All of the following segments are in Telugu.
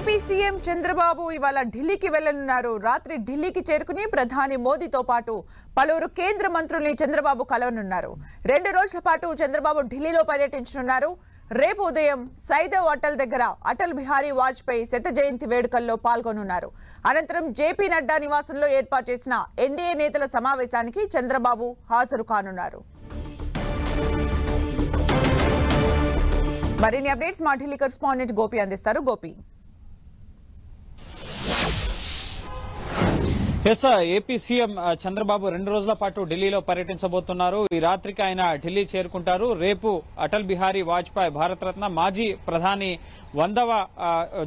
ఏపీ సీఎం చంద్రబాబు ఇవాళ ఢిల్లీకి వెళ్లనున్నారు. రాత్రి ఢిల్లీకి చేరుకుని ప్రధాని మోదీతో పాటు పలువురు కేంద్ర మంత్రుల్ని చంద్రబాబు కలవనున్నారు. 2 రోజుల పాటు చంద్రబాబు ఢిల్లీలో పర్యటించనున్నారు. రేపు ఉదయం సైదవ్ అటల్ దగ్గర అటల్ బిహారీ వాజ్పేయి శత జయంతి వేడుకల్లో పాల్గొనున్నారు. అనంతరం జేపీ నడ్డా నివాసంలో ఏర్పాటు చేసిన ఎన్డీఏ నేతల సమావేశానికి చంద్రబాబు హాజరు కానున్నారు. మరిన్ని అప్డేట్స్ మా ఢిల్లీ కరెస్పాండెంట్ గోపి అందిస్తారు. గోపి, ఏపీ సీఎం చంద్రబాబు 2 రోజుల పాటు ఢిల్లీలో పర్యటించబోతున్నారు. ఈ రాత్రికి ఆయన ఢిల్లీ చేరుకుంటారు. రేపు అటల్ బిహారీ వాజ్పేయి భారతరత్న మాజీ ప్రధాని 100వ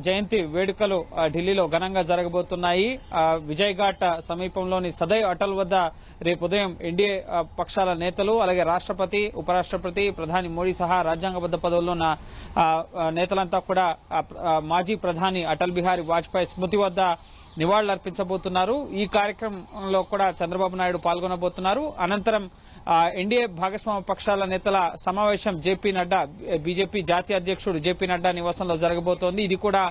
జయంతి వేడుకలు ఢిల్లీలో ఘనంగా జరగబోతున్నాయి. విజయఘాట్ సమీపంలోని సదైవ్ అటల్ వద్ద రేపు ఉదయం ఎన్డీఏ పక్షాల నేతలు, అలాగే రాష్ట్రపతి, ఉపరాష్ట్రపతి, ప్రధాని మోడీ సహా రాజ్యాంగబద్ద పదవుల్లో ఉన్న నేతలంతా కూడా మాజీ ప్రధాని అటల్ బిహారీ వాజ్పేయి స్మృతి వద్ద నివాళులర్పించబోతున్నారు. ఈ కార్యక్రమంలో కూడా చంద్రబాబు నాయుడు పాల్గొనబోతున్నారు. అనంతరం ఎన్డీఏ భాగస్వామ్య పక్షాల నేతల సమావేశం జేపీ నడ్డా, బీజేపీ జాతీయ అధ్యక్షుడు జేపీ నడ్డా నివాసంలో జరగబోతోంది. ఇది కూడా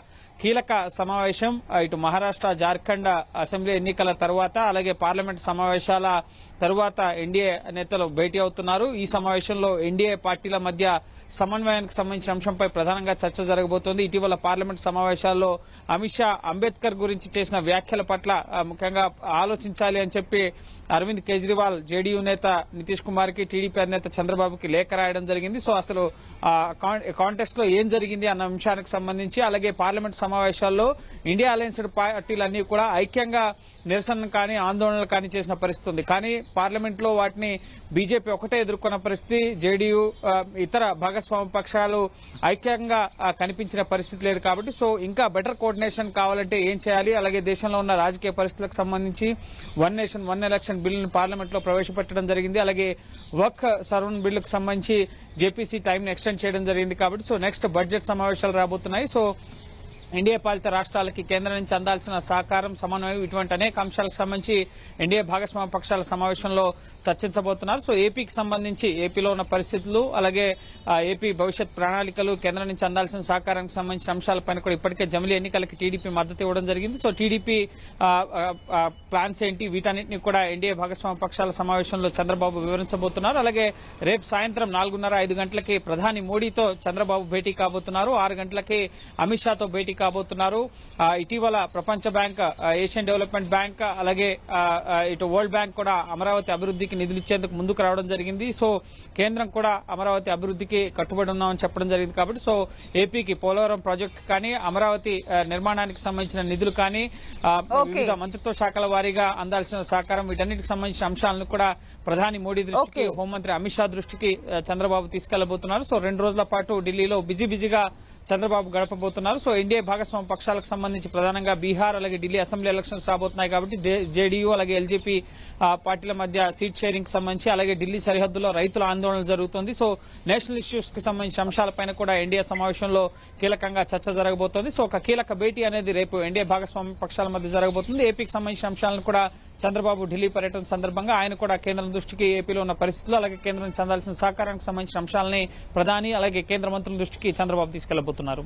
కీలక సమావేశం. ఇటు మహారాష్ట్ర, జార్ఖండ్ అసెంబ్లీ ఎన్నికల తర్వాత, అలాగే పార్లమెంట్ సమావేశాల తరువాత ఎన్డీఏ నేతలు భేటీ అవుతున్నారు. ఈ సమావేశంలో ఎన్డీఏ పార్టీల మధ్య సమన్వయానికి సంబంధించిన అంశంపై ప్రధానంగా చర్చ జరగబోతోంది. ఇటీవల పార్లమెంట్ సమావేశాల్లో అమిత్ షా అంబేద్కర్ గురించి చేసిన వ్యాఖ్యల పట్ల ముఖ్యంగా ఆలోచించాలి అని చెప్పి అరవింద్ కేజ్రీవాల్, జేడీయూ నేత నితీష్ కుమార్ కి, టీడీపీ అధినేత చంద్రబాబుకి లేఖ రాయడం జరిగింది. సో అసలు కాంటెస్ట్ లో ఏం జరిగింది అన్న అంశానికి సంబంధించి, అలాగే పార్లమెంట్ సమావేశాల్లో ఇండియా అలయన్స్డ్ పార్టీలన్నీ కూడా ఐక్యంగా నిరసన కానీ ఆందోళనలు కానీ చేసిన పరిస్థితి ఉంది. కానీ పార్లమెంట్ లో వాటిని బీజేపీ ఒకటే ఎదుర్కొన్న పరిస్థితి. జేడీయూ, ఇతర భాగస్వామ్య పక్షాలు ఐక్యంగా కనిపించిన పరిస్థితి లేదు. కాబట్టి సో ఇంకా బెటర్ కోఆర్డినేషన్ కావాలంటే ఏం చేయాలి, అలాగే దేశంలో ఉన్న రాజకీయ పరిస్థితులకు సంబంధించి 1 నేషన్ 1 ఎలక్షన్ బిల్లును పార్లమెంట్ లో ప్రవేశపెట్టడం జరిగింది. అలాగే వక్ఫ్ సవరణ బిల్లుకు సంబంధించి జేపీసీ టైంని ఎక్స్టెండ్ చేయడం జరిగింది. కాబట్టి సో నెక్స్ట్ బడ్జెట్ సమావేశాలు రాబోతున్నాయి. సో ఎన్డీఏ పాలిత రాష్ట్రాలకి కేంద్రం నుంచి అందాల్సిన సహకారం, సమన్వయం, ఇటువంటి అనేక అంశాలకు సంబంధించి ఎన్డీఏ భాగస్వామ్య పక్షాల సమావేశంలో చర్చించబోతున్నారు. సో ఏపీకి సంబంధించి ఏపీలో ఉన్న పరిస్థితులు, అలాగే ఏపీ భవిష్యత్ ప్రణాళికలు, కేంద్రం నుంచి అందాల్సిన సహకారానికి సంబంధించిన అంశాలపైన కూడా ఇప్పటికే జమిలీ ఎన్నికలకి టీడీపీ మద్దతు ఇవ్వడం జరిగింది. సో టీడీపీ ప్లాన్స్ ఏంటి, వీటన్నిటిని కూడా ఎన్డీఏ భాగస్వామ్య పక్షాల సమావేశంలో చంద్రబాబు వివరించబోతున్నారు. అలాగే రేపు సాయంత్రం 4:30-5 గంటలకి ప్రధాని మోడీతో చంద్రబాబు భేటీ కాబోతున్నారు. 6 గంటలకి అమిత్ షాతో భేటీ కాబోతున్నారు. ఇటీవల ప్రపంచ బ్యాంక్, ఏషియన్ డెవలప్మెంట్ బ్యాంక్, అలాగే ఇటు వరల్డ్ బ్యాంక్ కూడా అమరావతి అభివృద్ధికి నిధులు ఇచ్చేందుకు ముందుకు రావడం జరిగింది. సో కేంద్రం కూడా అమరావతి అభివృద్ధికి కట్టుబడి ఉన్నామని చెప్పడం జరిగింది. కాబట్టి సో ఏపీకి పోలవరం ప్రాజెక్టు కానీ, అమరావతి నిర్మాణానికి సంబంధించిన నిధులు కానీ, వివిధ మంత్రిత్వ శాఖల వారీగా అందాల్సిన సహకారం, వీటన్నిటికి సంబంధించిన అంశాలను కూడా ప్రధాని మోడీ దృష్టికి, హోంమంత్రి అమిత్ షా దృష్టికి చంద్రబాబు తీసుకెళ్లబోతున్నారు. సో 2 రోజుల పాటు ఢిల్లీలో బిజీగా చంద్రబాబు గడపబోతున్నారు. సో ఎన్డీఏ భాగస్వామ్య పక్షాలకు సంబంధించి ప్రధానంగా బీహార్, అలాగే ఢిల్లీ అసెంబ్లీ ఎలక్షన్స్ రాబోతున్నాయి. కాబట్టి జేడీయూ, అలాగే ఎల్జేపీ పార్టీల మధ్య సీట్ షేరింగ్ సంబంధించి, అలాగే ఢిల్లీ సరిహద్దులో రైతుల ఆందోళన జరుగుతుంది. సో నేషనల్ ఇష్యూస్ కి సంబంధించిన అంశాలపైన కూడా ఎన్డీఏ సమావేశంలో కీలకంగా చర్చ జరగబోతోంది. సో ఒక కీలక భేటీ అనేది రేపు ఎన్డీఏ భాగస్వామ్య పక్షాల మధ్య జరగబోతుంది. ఏపీకి సంబంధించిన అంశాలను కూడా చంద్రబాబు ఢిల్లీ పర్యటన సందర్భంగా ఆయన కూడా కేంద్రం దృష్టికి, ఏపీలో ఉన్న పరిస్థితులు, అలాగే కేంద్రం నుంచి అందాల్సిన సహకారానికి సంబంధించిన అంశాలని ప్రధాని, అలాగే కేంద్ర మంత్రుల దృష్టికి చంద్రబాబు తీసుకెళ్లబోతున్నారు.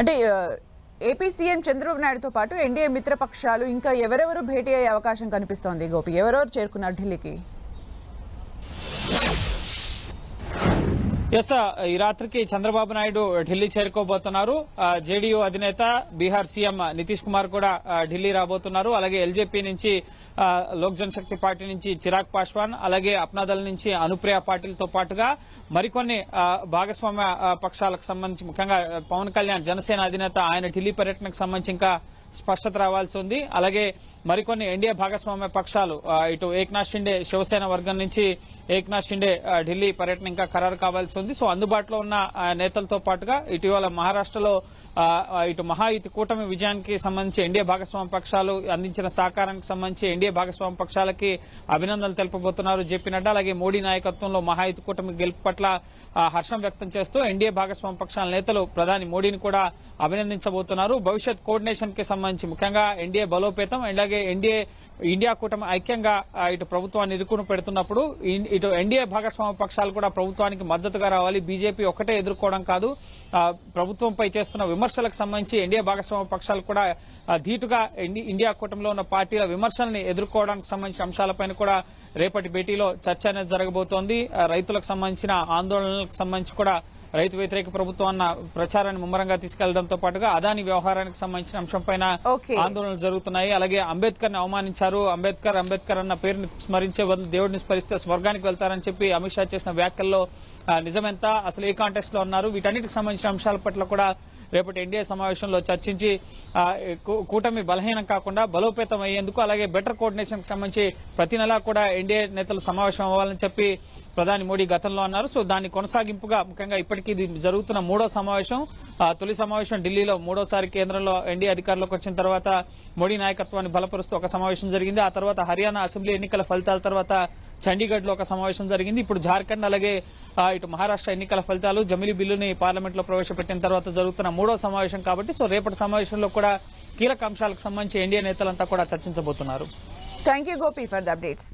అంటే ఏపీ సీఎం చంద్రబాబు నాయుడుతో పాటు ఎన్డీఏ మిత్రపక్షాలు ఇంకా ఎవరెవరు భేటీ అయ్యే అవకాశం కనిపిస్తోంది? గోపి, ఎవరెవరు చేరుకున్నారు ఢిల్లీకి? ఈ రాత్రికి చంద్రబాబు నాయుడు ఢిల్లీ చేరుకోబోతున్నారు. జేడీయూ అధినేత, బీహార్ సీఎం నితీష్ కుమార్ కూడా ఢిల్లీ రాబోతున్నారు. అలాగే ఎల్జేపీ నుంచి, లోక్ జనశక్తి పార్టీ నుంచి చిరాగ్ పాస్వాన్, అలాగే అప్నాదల్ నుంచి అనుప్రియ పాటిల్తో పాటుగా మరికొన్ని భాగస్వామ్య పక్షాలకు సంబంధించి, ముఖ్యంగా పవన్ కళ్యాణ్ జనసేన అధినేత, ఆయన ఢిల్లీ పర్యటనకు సంబంధించి ఇంకా స్పష్టత రావాల్సి ఉంది. అలాగే మరికొన్ని ఎన్డీఏ భాగస్వామ్య పక్షాలు, ఇటు ఏక్నాథ్ షిండే శివసేన వర్గం నుంచి ఏక్నాథ్ షిండే ఢిల్లీ పర్యటన ఇంకా ఖరారు కావాల్సి ఉంది. సో అందుబాటులో ఉన్న నేతలతో పాటుగా ఇటీవల మహారాష్ట్రలో ఇటు మహాయుతి కూటమి విజయానికి సంబంధించి ఎన్డీఏ భాగస్వామ్య పక్షాలు అందించిన సహకారానికి సంబంధించి ఎన్డీఏ భాగస్వామ్య పక్షాలకి అభినందనలు తెలుపబోతున్నారు జేపీ నడ్డా. అలాగే మోడీ నాయకత్వంలో మహాయుతి కూటమి గెలుపు పట్ల హర్షం వ్యక్తం చేస్తూ ఎన్డీఏ భాగస్వామ్య పక్షాల నేతలు ప్రధాని మోడీని కూడా అభినందించబోతున్నారు. భవిష్యత్ కోఆర్డినేషన్ కి సంబంధించి ముఖ్యంగా ఎన్డీఏ బలోపేతం, అలాగే అలాగే ఇండియా కూటమి ఐక్యంగా ఇటు ప్రభుత్వాన్ని ఇరుకును పెడుతున్నప్పుడు ఇటు ఎన్డీఏ భాగస్వామ్య పక్షాలు కూడా ప్రభుత్వానికి మద్దతుగా రావాలి. బీజేపీ ఒక్కటే ఎదుర్కోవడం కాదు, ప్రభుత్వంపై చేస్తున్న విమర్శలకు సంబంధించి ఎన్డీఏ భాగస్వామ్య పక్షాలు కూడా ధీటుగా ఇండియా కూటమిలో ఉన్న పార్టీల విమర్శల్ని ఎదుర్కోవడానికి సంబంధించిన అంశాలపైన కూడా రేపటి భేటీలో చర్చ అనేది జరగబోతోంది. రైతులకు సంబంధించిన ఆందోళనలకు సంబంధించి కూడా రైతు వ్యతిరేక ప్రభుత్వం అన్న ప్రచారాన్ని ముమ్మరంగా తీసుకెళ్లడంతో పాటుగా అదాని వ్యవహారానికి సంబంధించిన అంశంపైన ఆందోళనలు జరుగుతున్నాయి. అలాగే అంబేద్కర్ ని అవమానించారు, అంబేద్కర్ అన్న పేరుని స్మరించే బదులు దేవుడిని స్మరిస్తే స్వర్గానికి వెళ్తారని చెప్పి అమిత్ షా చేసిన వ్యాఖ్యల్లో నిజమెంత, అసలు ఏ కాంటెక్స్ట్ లో ఉన్నారు, వీటన్నిటికి సంబంధించిన అంశాల పట్ల కూడా రేపటి ఎన్డీఏ సమావేశంలో చర్చించి కూటమి బలహీనం కాకుండా బలోపేతం అయ్యేందుకు అలాగే బెటర్ కోఆర్డినేషన్ కి సంబంధించి ప్రతి నెలా కూడా ఎన్డీఏ నేతలు సమావేశం అవ్వాలని చెప్పి ప్రధాని మోడీ గతంలో అన్నారు. సో దాని కొనసాగింపుగా ముఖ్యంగా ఇప్పటికీ ఇది జరుగుతున్న 3వ సమావేశం. తొలి సమావేశం ఢిల్లీలో, 3వసారి కేంద్రంలో ఎన్డీఏ అధికారంలోకి వచ్చిన తర్వాత మోడీ నాయకత్వాన్ని బలపరుస్తూ ఒక సమావేశం జరిగింది. ఆ తర్వాత హర్యానా అసెంబ్లీ ఎన్నికల ఫలితాల తర్వాత చండీగఢ్ లో ఒక సమావేశం జరిగింది. ఇప్పుడు జార్ఖండ్ అలాగే ఇటు మహారాష్ట్ర ఎన్నికల ఫలితాలు, జమిలీ బిల్లుని పార్లమెంట్ లో ప్రవేశపెట్టిన తర్వాత జరుగుతున్న 3వ సమావేశం కాబట్టి సో రేపటి సమావేశంలో కూడా కీలక అంశాలకు సంబంధించి ఎన్డీఏ నేతలంతా కూడా చర్చించబోతున్నారు. Thank you Gopi for the updates.